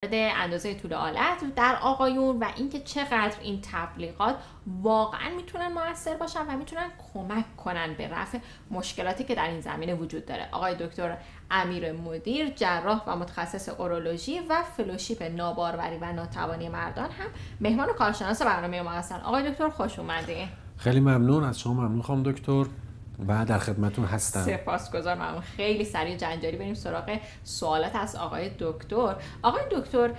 مورد اندازه طول آلت در آقایون و اینکه چقدر این تبلیغات واقعا میتونن موثر باشن و میتونن کمک کنن به رفع مشکلاتی که در این زمینه وجود داره. آقای دکتر امیر مدیر، جراح و متخصص اورولوژی و فلوشیپ ناباروری و ناتوانی مردان، هم مهمان و کارشناس برنامه ما هستن. آقای دکتر خوش اومدین. خیلی ممنون از شما. ممنون خانم دکتر و در خدمتون هستم. سپاسگزار. ممنون. خیلی سریع جنجالی بریم سراغ سوالات از آقای دکتر. آقای دکتر،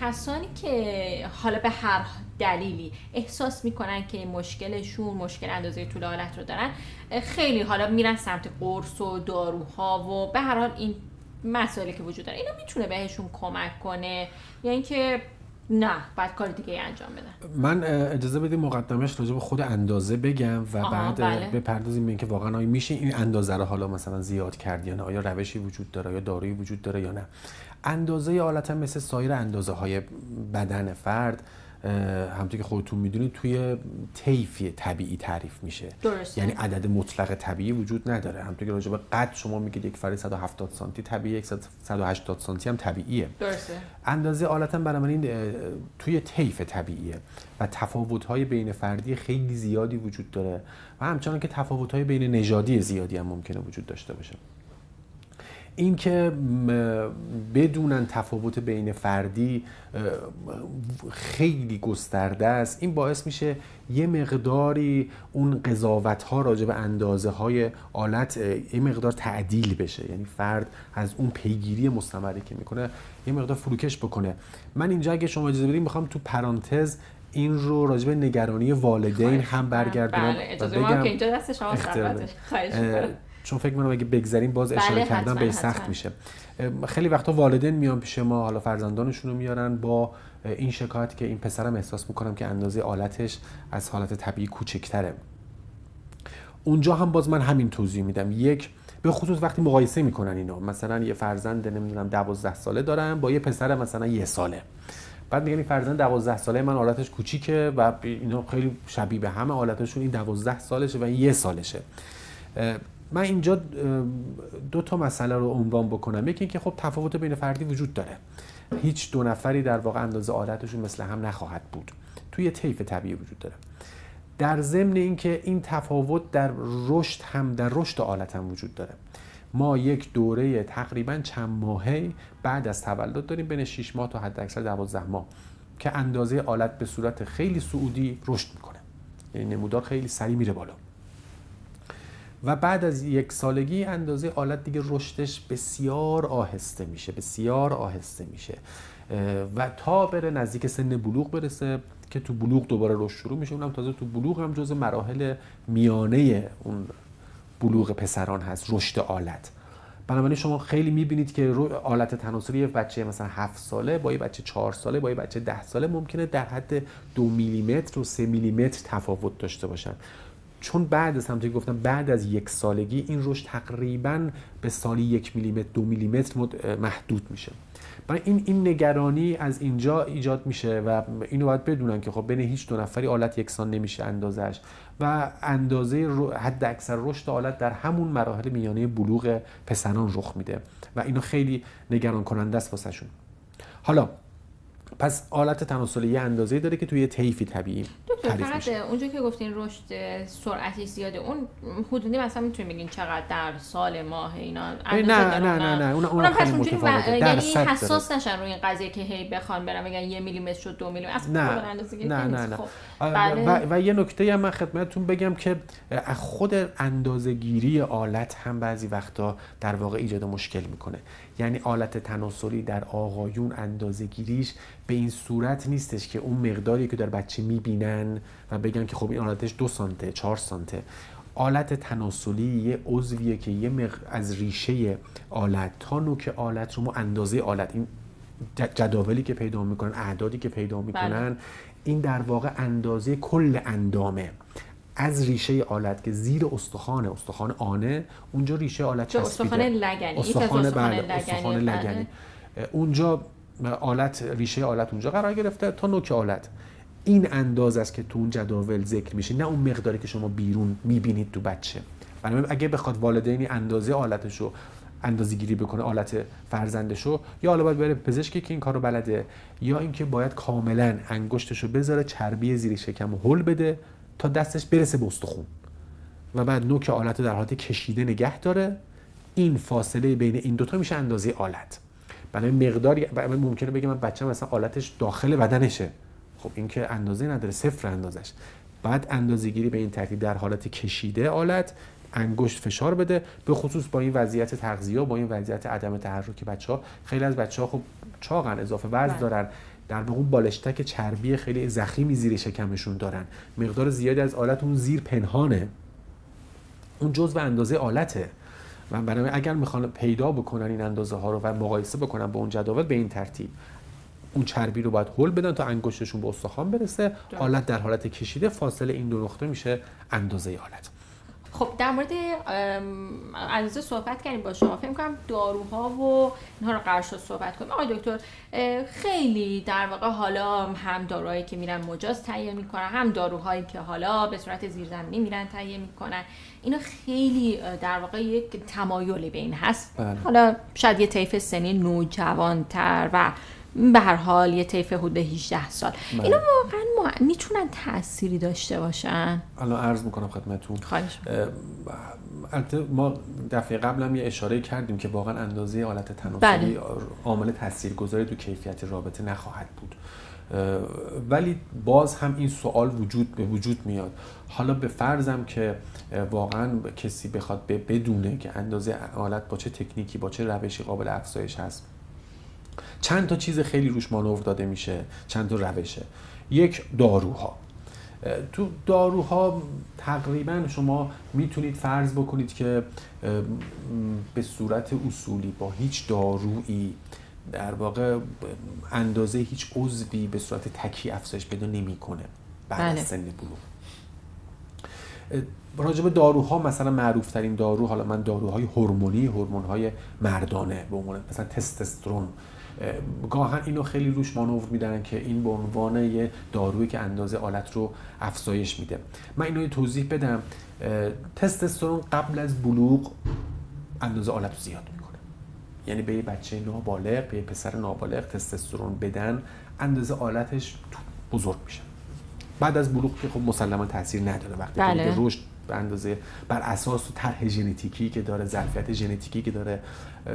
کسانی که حالا به هر دلیلی احساس میکنن که مشکلشون مشکل اندازه طول آلت رو دارن، خیلی حالا میرن سمت قرص و داروها و به هر حال این مسائلی که وجود داره، اینا میتونه بهشون کمک کنه یا اینکه نه بعد کار دیگه انجام بدن؟ من اجازه بدید مقدمش راجع به خود اندازه بگم و بعد بپردازیم به اینکه واقعا آیا میشه این اندازه رو حالا مثلا زیاد کرد یا نه، آیا روشی وجود داره یا دارویی وجود داره یا نه. اندازه آلت هم مثل سایر اندازه های بدن فرد همونطور که خودتون میدونید توی طیف طبیعی تعریف میشه. درسته. یعنی عدد مطلق طبیعی وجود نداره. همونطور که راجع به قد شما میگید یک فرد 170 سانتی طبیعیه، 180 سانتی هم طبیعیه. درسته. اندازه آلت هم بنابراین توی طیف طبیعیه و تفاوت‌های بین فردی خیلی زیادی وجود داره و همچنان که تفاوت‌های بین نژادی زیادی هم ممکنه وجود داشته باشه. این که بدونن تفاوت بین فردی خیلی گسترده است، این باعث میشه یه مقداری اون قضاوت‌ها راجع به اندازه‌های آلت یه مقدار تعدیل بشه، یعنی فرد از اون پیگیری مستمری که میکنه یه مقدار فروکش بکنه. من اینجا اگه شما اجازه بدید میخوام تو پرانتز این رو راجع به نگرانی والدین هم برگردونم. بله اجازه بدید که اینجا دست شما ثروتش. خواهش می‌کنم. چون فکر می‌کنم اگه بگذریم باز اشاره کردن به سخت میشه. خیلی وقتا والدین میان پیش ما، حالا فرزندانشون رو میارن با این شکایت که این پسرم احساس میکنم که اندازه آلتش از حالت طبیعی کوچکتره. اونجا هم باز من همین توضیح میدم. یک، به خصوص وقتی مقایسه میکنن اینا، مثلا یه فرزند نمیدونم 12 ساله دارن با یه پسر مثلا 1 ساله، بعد میگن این فرزند 12 ساله من آلتش کوچیکه و اینا خیلی شبیه به همه آلتشون، این 12 سالشه و این 1 سالشه. من اینجا 2 تا مسئله رو عنوان بکنم. یکی اینکه خب تفاوت بین فردی وجود داره، هیچ 2 نفری در واقع اندازه آلتشون مثل هم نخواهد بود، توی طیف طبیعی وجود داره. در ضمن اینکه این تفاوت در رشد هم در رشد آلت هم وجود داره. ما یک دوره تقریبا چند ماهه بعد از تولد داریم، بین 6 ماه تا حداکثر 12 ماه که اندازه آلت به صورت خیلی صعودی رشد میکنه، یعنی نمودار خیلی سریع میره بالا و بعد از 1 سالگی اندازه آلت دیگه رشدش بسیار آهسته میشه و تا بره نزدیک سن بلوغ برسه که تو بلوغ دوباره رشد شروع میشه. اونم تازه تو بلوغ هم جزء مراحل میانه اون بلوغ پسران هست، رشد آلت. بنابراین شما خیلی میبینید که آلت تناسلی یه بچه مثلا 7 ساله با یه بچه 4 ساله با یه بچه 10 ساله ممکنه در حد 2 میلیمتر و 3 میلیمتر تفاوت داشته باشن، چون بعد از همونطور که گفتم بعد از 1 سالگی این رشد تقریباً به سالی 1 میلیمتر 2 میلیمتر محدود میشه. برای این نگرانی از اینجا ایجاد میشه و اینو باید بدونن که خب بین هیچ 2 نفری آلت یکسان نمیشه اندازش و اندازه حد اکثر رشد آلت در همون مراحل میانه بلوغ پسران رخ میده و اینو خیلی نگران کننده است واسهشون. حالا پس آلت تناسلی یه اندازه‌ای داره که توی طیفی طبیعی تعریف میشه. اونجا که گفتین رشد سرعتش زیاده، اون حدودی مثلا میتونیم بگین چقدر در سال ماه اینا نه اونم خیلی متفاوته. یعنی حساس نشن روی این قضیه که هی بخوان برن بگن 1 میلیمتر شد 2 میلیمتر اصلا اندازه‌گیری نه. خب و یه نکته هم من خدمتتون بگم که خود اندازه‌گیری آلت هم بعضی وقتا در واقع ایجاد مشکل میکنه. یعنی آلت تناسلی در آقایون اندازه‌گیریش به این صورت نیستش که اون مقداری که در بچه میبینن و بگن که خب این آلتش 2 سانته 4 سانته. آلت تناسلی یه عضویه که از ریشه آلت تا نوک آلت رو ما اندازه آلت، این جداولی که پیدا میکنن، اعدادی که پیدا میکنن، این در واقع اندازه کل اندامه از ریشه آلت که زیر استخوان آنه، اونجا ریشه آلت چسبیده، استخوان لگنی اونجا آلت، ریشه آلت اونجا قرار گرفته تا نوک آلت. این اندازه است که تو اون جداول ذکر میشه، نه اون مقداری که شما بیرون میبینید تو بچه. بنابراین اگه بخواد والدینی اندازه آلتشو اندازه‌گیری بکنه آلت فرزندشو، یا حالا باید بره پزشکی که این کارو بلده، یا اینکه باید کاملا انگشتشو بذاره چربی زیر شکم و هل بده تا دستش برسه به استخون و بعد نوک آلت رو در حالت کشیده نگه داره. این فاصله بین این دوتا میشه اندازه آلت. برای مقداری ممکنه بگم من بچه‌م مثلا آلتش داخل بدنشه، خب این که اندازه نداره، صفر اندازش. بعد اندازه‌گیری به این ترتیب در حالت کشیده آلت، انگشت فشار بده، به خصوص با این وضعیت تغذیه و با این وضعیت عدم تحرک بچه‌ها. خیلی از بچه‌ها خب چاقن، اضافه وزن دارن، در واقع بالشتک چربی خیلی ضخیمی زیر شکمشون دارن، مقدار زیادی از آلت اون زیر پنهانه، اون جزء اندازه آلته. و برای اگر میخوان پیدا بکنن این اندازه ها رو و مقایسه بکنن با اون جداول، به این ترتیب اون چربی رو باید هل بدن تا انگشتشون به استخوان برسه، آلت در حالت کشیده، فاصله این دو نقطه میشه اندازه آلت. خب در مورد اندازه صحبت کردیم با شما، فکر می‌کنم داروها و اینها رو قرار شد صحبت کنیم. آقای دکتر خیلی در واقع حالا هم داروهایی که میرن مجاز تهیه میکنن، هم داروهایی که حالا به صورت زیرزمینی میرن تهیه میکنن، اینا خیلی در واقع یک تمایلی به این هست. حالا شاید یه طیف سنی نوجوان‌تر و به هر حال یه طیف حدود 18 سال، اینا واقعا میتونن تأثیری داشته باشن؟ الان عرض میکنم خدمتتون. خواهش البته ما دفعه قبل هم یه اشاره کردیم که واقعا اندازه آلت تناسلی عامل تاثیرگذاری تو کیفیت رابطه نخواهد بود، ولی باز هم این سوال به وجود میاد. حالا به فرضم که واقعا کسی بخواد بدونه که اندازه آلت با چه تکنیکی با چه روشی قابل افزایش هست، چند تا چیز خیلی روش مانور داده میشه، چند تا روشه. یک، داروها. تو داروها تقریبا شما میتونید فرض بکنید که به صورت اصولی با هیچ دارویی در واقع اندازه هیچ عضوی به صورت تکی افزایش پیدا نمیکنه بعد از سن بلوغ. راجع به داروها مثلا معروف ترین دارو، حالا من داروهای هورمونی، هورمون‌های مردانه به عنوان مثلا تستوسترون، گاهن اینو خیلی روش مانور میدن که این به عنوان یه دارویی که اندازه آلت رو افزایش میده. من اینو توضیح بدم. تستوسترون قبل از بلوغ اندازه آلت رو زیاد میکنه، یعنی به یه بچه نابالغ، به یه پسر نابالغ تستوسترون بدن، اندازه آلتش بزرگ میشه. بعد از بلوغ که خب مسلما تاثیر نداره، وقتی که رشد به اندازه بر اساس طرح ژنتیکی که داره، ظرفیت ژنتیکی که داره،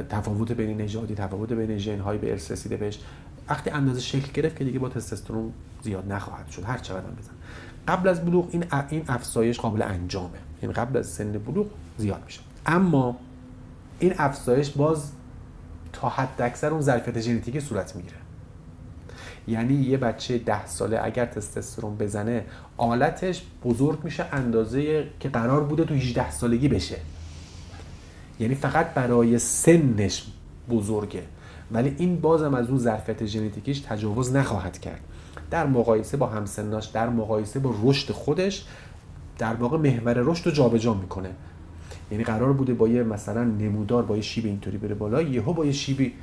تفاوت بین نژادی، تفاوت بین ژن‌های به ارث رسیده بهش، وقتی اندازه شکل گرفت که دیگه با تستوسترون زیاد نخواهد شد هر چقدر هم بزن. قبل از بلوغ این افزایش قابل انجامه، یعنی قبل از سن بلوغ زیاد میشه. اما این افزایش باز تا حد اکثر اون ظرفیت ژنتیکی صورت میگیره. یعنی یه بچه 10 ساله اگر تستوسترون بزنه، آلتش بزرگ میشه اندازه که قرار بوده تو 18 سالگی بشه. یعنی فقط برای سنش بزرگه، ولی این بازم از اون ظرفیت ژنتیکیش تجاوز نخواهد کرد. در مقایسه با همسناش، در مقایسه با رشد خودش، در واقع محور رشد رو جابجا میکنه. یعنی قرار بوده با یه مثلا نمودار با یه شیب اینطوری بره بالا، یهو با یه شیبی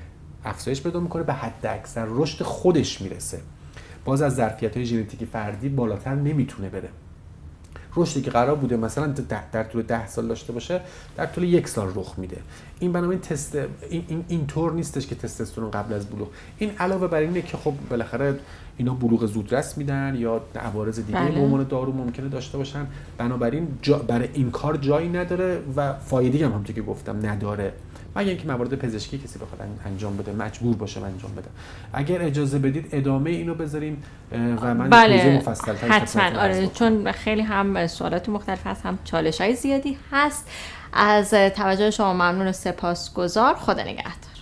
افزایش پیدا میکنه، به حد اکثر رشد خودش میرسه. باز از ظرفیت‌های ژنتیکی فردی بالاتر نمیتونه بره. رشدی که قرار بوده مثلا در طول 10 سال داشته باشه، در طول 1 سال رخ میده. این بنابراین اینطور نیستش که تستوسترون قبل از بلوغ. این علاوه بر اینه که خب بالاخره اینا بلوغ زودرس میدن یا عوارض دیگه به عنوان دارو ممکنه داشته باشن، بنابراین برای این کار جایی نداره و فایده‌ای هم همونطور که گفتم نداره، مگر اینکه موارد پزشکی کسی بخواد انجام بده، مجبور باشه انجام بده. اگر اجازه بدید ادامه اینو بذاریم و من توضیح مفصل‌تری حتما. آره، چون خیلی هم سوالات مختلف هست، هم چالش‌های زیادی هست. از توجه شما ممنون و سپاسگزار. خدا نگهدار.